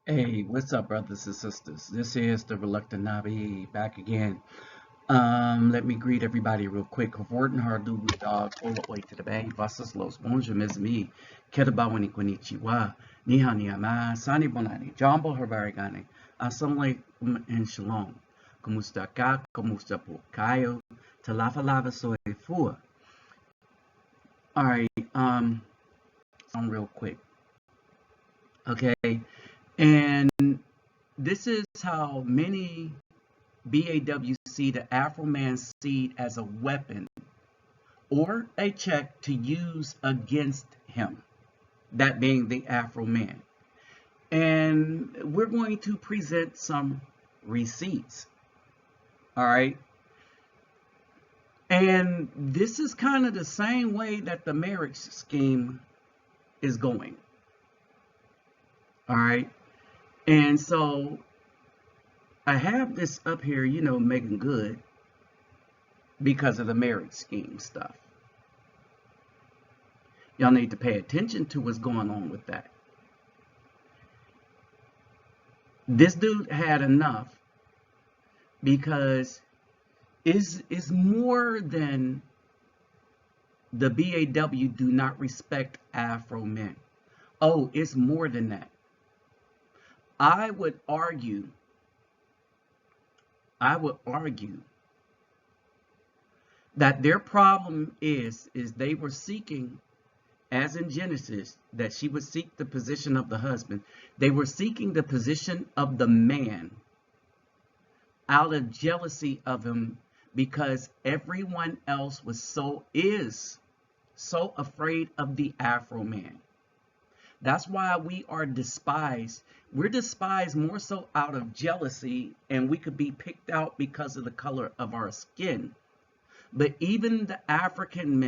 Hey, what's up, brothers and sisters? This is the Reluctant Nabi back again. Let me greet everybody real quick. Horten hardu dog olo oi to the bay. Vasas los bonjour mes amis. Ketabawani konnichiwa. Niha ni ama. Sani bonani. Jambo herbarigane. Assalamu alaikum and shalom. Kumusta ka? Kumusta po kayo? Talafa lava soy fua. All right. On real quick. Okay. And this is how many BAW see the Afro man's seed as a weapon or a check to use against him, that being the Afro man. And we're going to present some receipts. All right. And this is kind of the same way that the marriage scheme is going. All right. And so I have this up here, making good because of the marriage scheme stuff. Y'all need to pay attention to what's going on with that. This dude had enough because it's more than the BAW do not respect Afro men. Oh, it's more than that. I would argue that their problem is they were seeking, as in Genesis, that she would seek the position of the husband. They were seeking the position of the man out of jealousy of him because everyone else is so afraid of the Afro man. That's why we are despised. We're despised more so out of jealousy, and we could be picked out because of the color of our skin. But even the African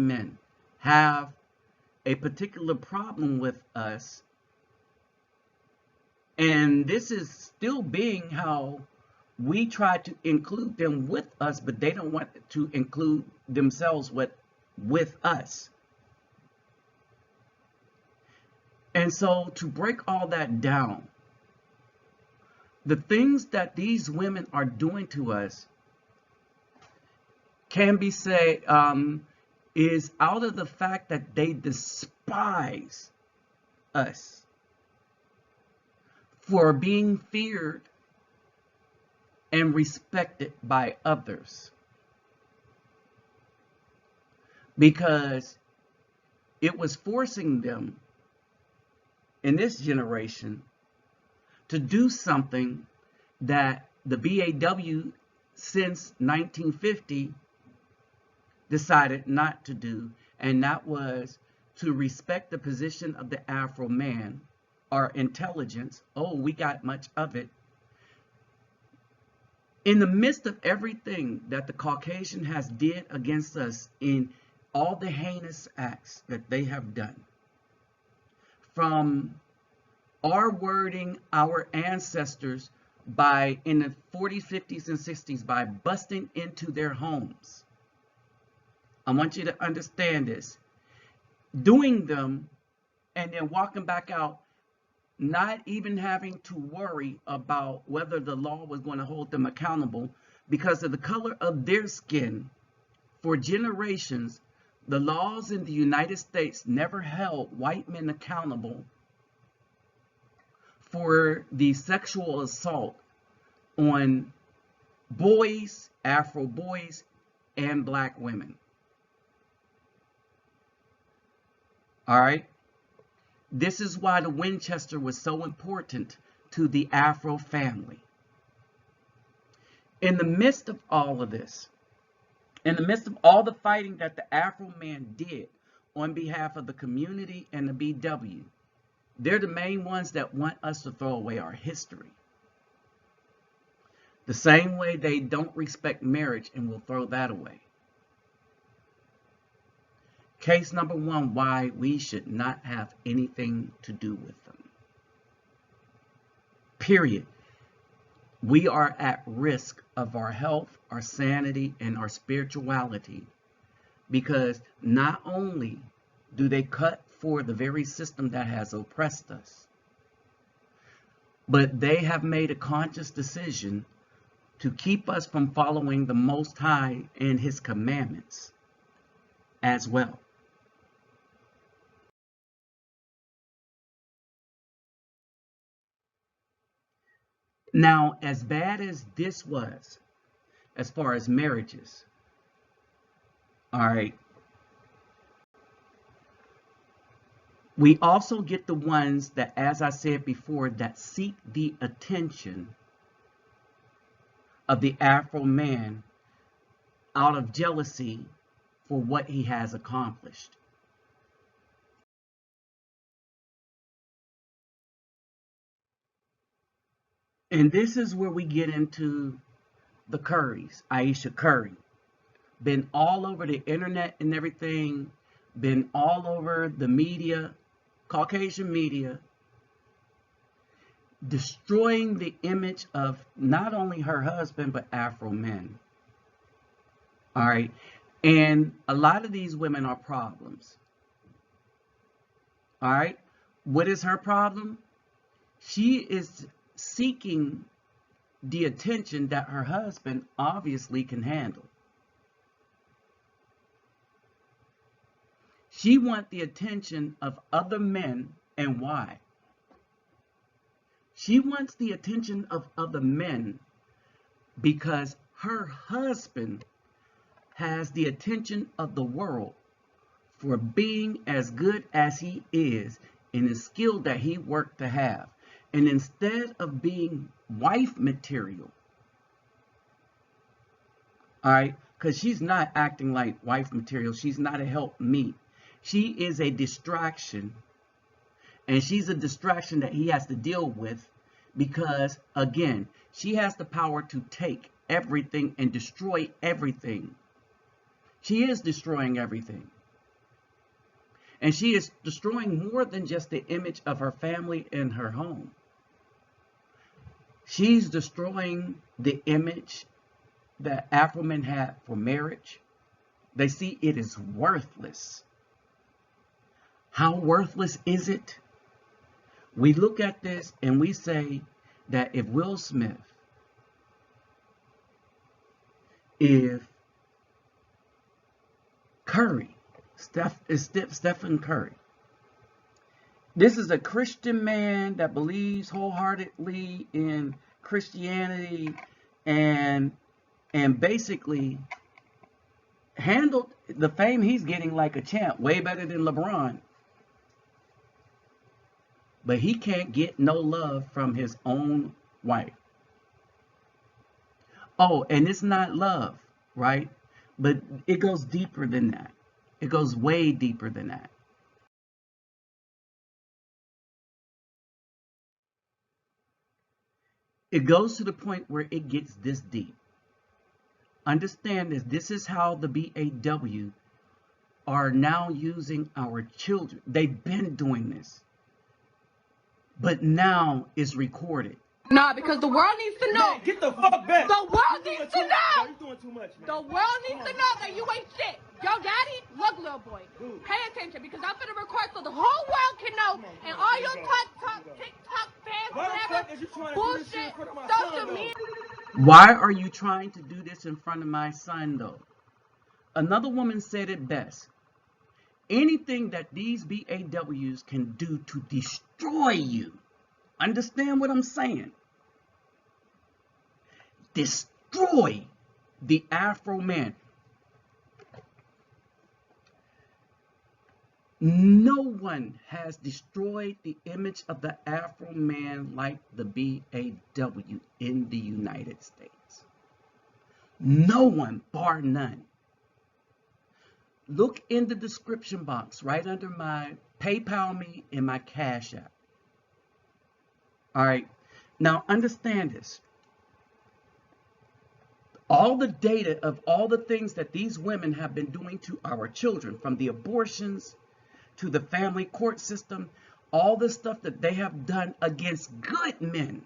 men have a particular problem with us. And this is still being how we try to include them with us, but they don't want to include themselves with us. And so to break all that down, the things that these women are doing to us can be said is out of the fact that they despise us for being feared and respected by others. Because it was forcing them in this generation to do something that the BAW since 1950 decided not to do, and that was to respect the position of the Afro man, our intelligence. Oh, we got much of it. In the midst of everything that the Caucasian has did against us in all the heinous acts that they have done, from our wording our ancestors in the 40s, 50s, and 60s by busting into their homes. I want you to understand this. Doing them and then walking back out, not even having to worry about whether the law was going to hold them accountable because of the color of their skin. For generations, the laws in the United States never held white men accountable for the sexual assault on boys, Afro boys, and black women. All right. This is why the Winchester was so important to the Afro family. In the midst of all of this, in the midst of all the fighting that the Afro man did on behalf of the community and the BW, they're the main ones that want us to throw away our history. The same way they don't respect marriage and will throw that away. Case number one, why we should not have anything to do with them. Period. We are at risk of our health, our sanity, and our spirituality because not only do they cut for the very system that has oppressed us. But they have made a conscious decision to keep us from following the Most High and His commandments as well. Now, as bad as this was, as far as marriages, all right, we also get the ones that, as I said before, that seek the attention of the Afro man out of jealousy for what he has accomplished. And this is where we get into the Currys. Aisha Curry. Been all over the internet and everything. Been all over the media, Caucasian media, destroying the image of not only her husband, but Afro men. All right. And a lot of these women are problems. All right. What is her problem? She is seeking the attention that her husband obviously can handle. She wants the attention of other men, and why? She wants the attention of other men because her husband has the attention of the world for being as good as he is in the skill that he worked to have. And instead of being wife material, all right, because she's not acting like wife material, she's not a helpmeet. She is a distraction, and she's a distraction that he has to deal with because, again, she has the power to take everything and destroy everything. She is destroying everything. And she is destroying more than just the image of her family and her home. She's destroying the image that Afro men had for marriage. They see it as worthless. How worthless is it? We look at this and we say that if Will Smith, if Curry, Stephen Curry, this is a Christian man that believes wholeheartedly in Christianity and basically handled the fame he's getting like a champ, way better than LeBron. But he can't get no love from his own wife. Oh, and it's not love, right? But it goes deeper than that. It goes way deeper than that. It goes to the point where it gets this deep. Understand this. This is how the BAW are now using our children. They've been doing this. But now it's recorded. Nah, because the world needs to know. Man, get the fuck back. The world needs to know. You're doing too much, man. The world needs to know that you ain't shit. Yo, daddy, look, little boy. Pay attention because I'm gonna record so the whole world can know. And all your TikTok fans, whatever, bullshit, social media. Why are you trying to do this in front of my son, though? Another woman said it best. Anything that these BAWs can do to destroy you. Understand what I'm saying? Destroy the Afro man. No one has destroyed the image of the Afro man like the BAW in the United States. No one, bar none. Look in the description box right under my PayPal me and my Cash App. All right. Now understand this. All the data of all the things that these women have been doing to our children, from the abortions to the family court system, all the stuff that they have done against good men,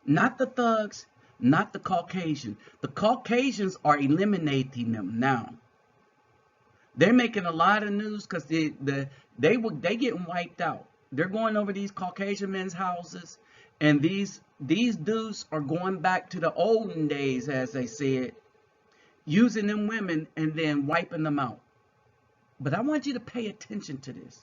not the thugs, not the Caucasian. The Caucasians are eliminating them now. They're making a lot of news because they getting wiped out. They're going over these Caucasian men's houses, and these dudes are going back to the olden days, as they said, using them women and then wiping them out. But I want you to pay attention to this.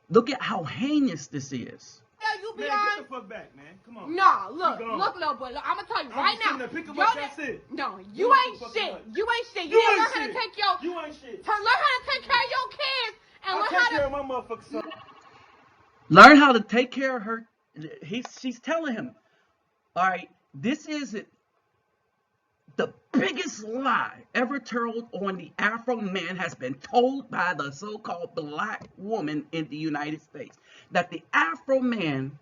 Look at how heinous this is. Yeah, you be man, on. get the fuck back, man. Come on. Nah, look, little boy. Look, I'm gonna tell you right now. Pick up what that's it. No, you ain't shit. You ain't shit. You learn how to take your. You ain't shit. Learn how to take care of your kids and learn how to take care of my motherfucking son. Learn how to take care of her. She's telling him, all right, this isn't the biggest lie ever told on the Afro man has been told by the so-called black woman in the United States. That the Afro man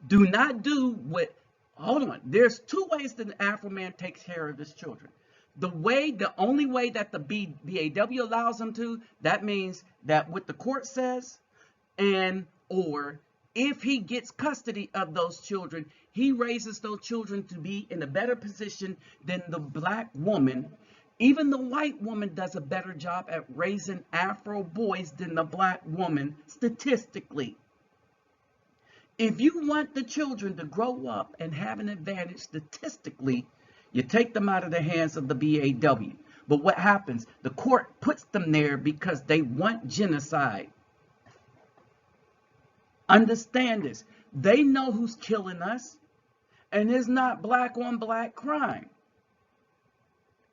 do not do what, hold on, there's two ways that the Afro man takes care of his children. The only way that the BAW allows him to, that means that what the court says, and or if he gets custody of those children, he raises those children to be in a better position than the black woman. Even the white woman does a better job at raising Afro boys than the black woman, statistically. If you want the children to grow up and have an advantage statistically, you take them out of the hands of the BAW. But what happens? The court puts them there because they want genocide. Understand this. They know who's killing us, and it's not black on black crime.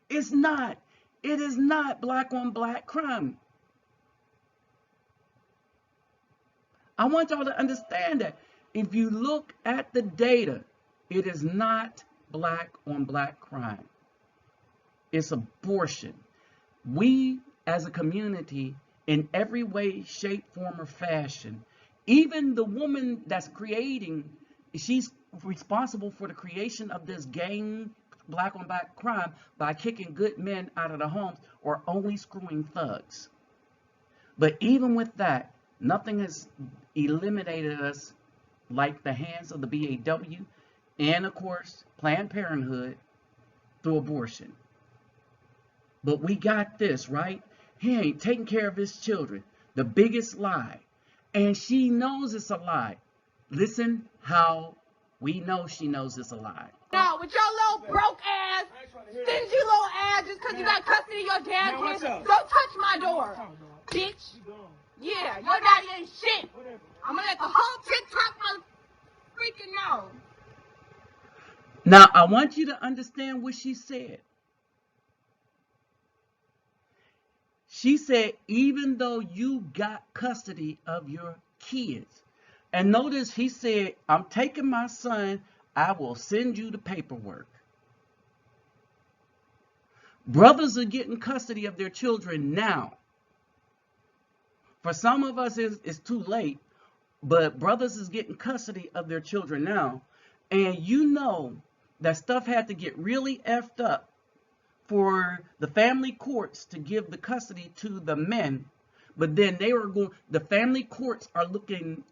It's not. It is not black on black crime. I want y'all to understand that. If you look at the data, it is not black on black crime. It's abortion. We as a community, in every way, shape, form, or fashion, even the woman that's creating, she's responsible for the creation of this gang, black on black crime, by kicking good men out of the homes or only screwing thugs. But even with that, nothing has eliminated us like the hands of the BAW and, of course, Planned Parenthood through abortion. But we got this, right? He ain't taking care of his children. The biggest lie. And she knows it's a lie. Listen how we know she knows it's a lie. No, with your little broke ass, stingy little ass, just because you got custody of your dad's kids, don't touch my door, bitch. Yeah, your daddy ain't shit. I'm gonna let the whole TikTok freaking know. Now, I want you to understand what she said. She said, even though you got custody of your kids. And notice he said, I'm taking my son. I will send you the paperwork. Brothers are getting custody of their children now. For some of us, it's too late. But brothers is getting custody of their children now. And you know that stuff had to get really effed up for the family courts to give the custody to the men. But then the family courts are looking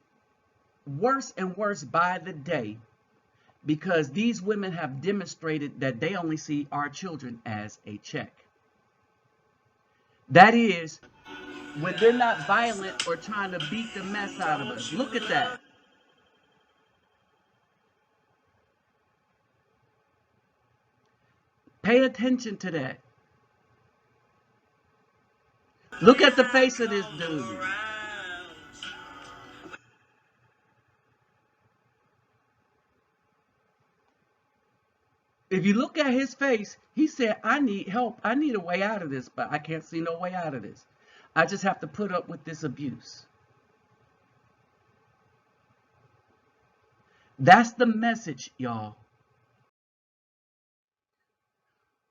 worse and worse by the day, because these women have demonstrated that they only see our children as a check. That is, when they're not violent or trying to beat the mess out of us. Look at that. Pay attention to that. Look at the face of this dude. If you look at his face, he said, I need help. I need a way out of this, but I can't see no way out of this. I just have to put up with this abuse. That's the message, y'all.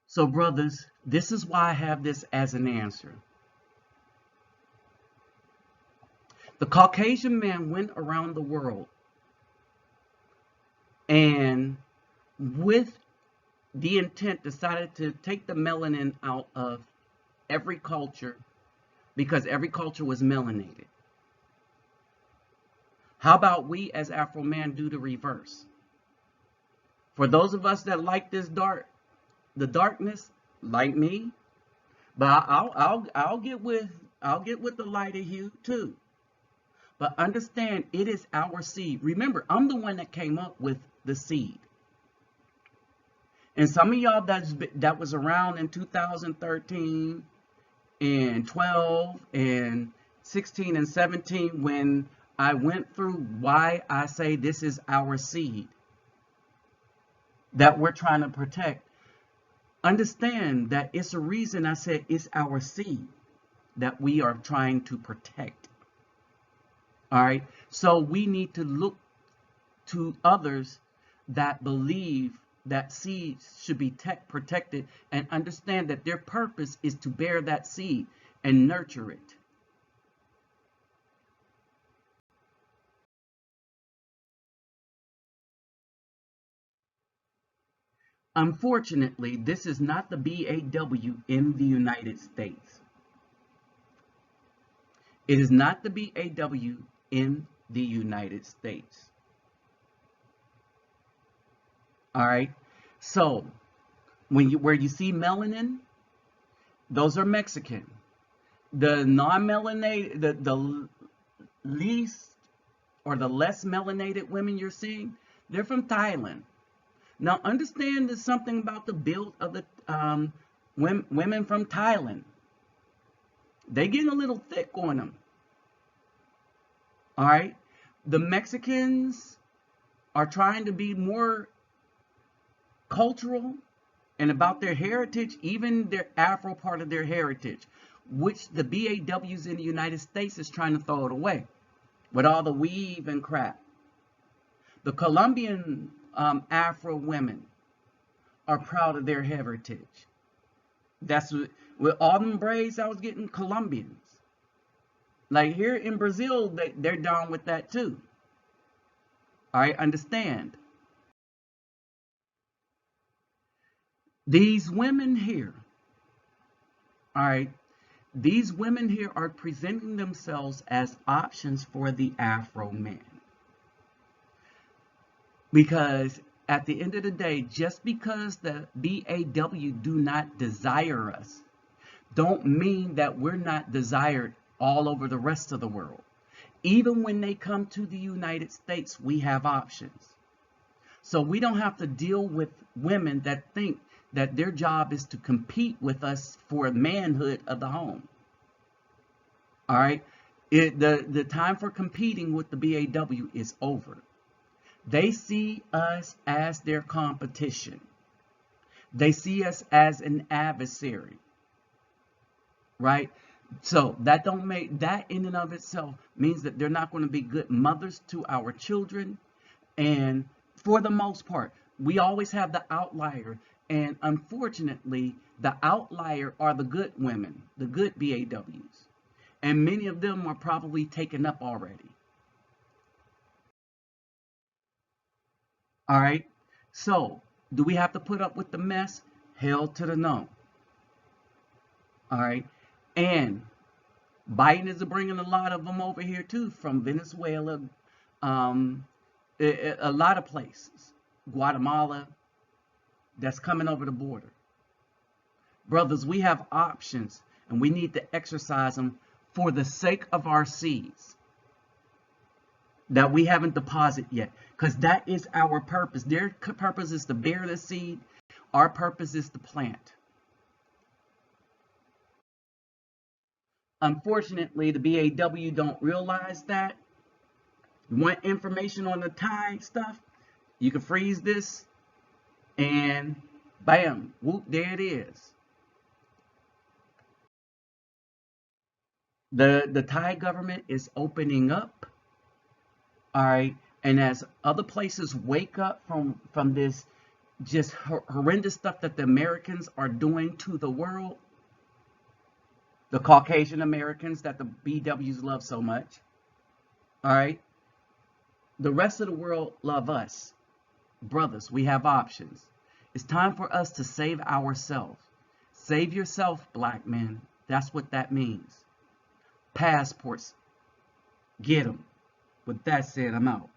So, brothers, this is why I have this as an answer. The Caucasian man went around the world and with the intent decided to take the melanin out of every culture, because every culture was melanated. How about we as Afro man do the reverse? For those of us that like this the darkness, like me, But I'll get with the lighter hue too. But understand, it is our seed. Remember, I'm the one that came up with the seed. And some of y'all that was around in 2013 and 12 and 16 and 17 when I went through why I say this is our seed that we're trying to protect. Understand that it's a reason I said it's our seed that we are trying to protect. All right. So we need to look to others that believe that seeds should be protected and understand that their purpose is to bear that seed and nurture it. Unfortunately, this is not the BAW in the United States. It is not the BAW in the United States. All right. So where you see melanin, those are Mexican. The non-melanated, the least or the less melanated women you're seeing, they're from Thailand. Now understand there's something about the build of the women from Thailand. They getting a little thick on them. All right. The Mexicans are trying to be more cultural and about their heritage, even their Afro part of their heritage, which the BAWs in the United States is trying to throw it away with all the weave and crap. The Colombian Afro women are proud of their heritage. That's what, with all them braids I was getting, Colombians. Like here in Brazil, they're down with that too. All right, understand. These women here, all right, these women here are presenting themselves as options for the Afro man. Because at the end of the day, just because the BAW do not desire us, don't mean that we're not desired all over the rest of the world. Even when they come to the United States, we have options. So we don't have to deal with women that think that their job is to compete with us for manhood of the home. All right. The time for competing with the BAW is over. They see us as their competition. They see us as an adversary. Right? So that don't make that in and of itself means that they're not going to be good mothers to our children. And for the most part, we always have the outlier. And unfortunately, the outlier are the good women, the good BAWs. And many of them are probably taken up already. All right. So do we have to put up with the mess? Hell to the no. All right. And Biden is bringing a lot of them over here too, from Venezuela, a lot of places, Guatemala, that's coming over the border. Brothers, we have options and we need to exercise them for the sake of our seeds that we haven't deposited yet, because that is our purpose. Their purpose is to bear the seed. Our purpose is to plant. Unfortunately, the BAW don't realize that. You want information on the Thai stuff? You can freeze this and bam, whoop, there it is. The Thai government is opening up. All right. And as other places wake up from this just horrendous stuff that the Americans are doing to the world, the Caucasian Americans that the BWs love so much, all right, the rest of the world love us. Brothers, we have options. It's time for us to save ourselves. Save yourself, black men. That's what that means. Passports, get them. With that said, I'm out.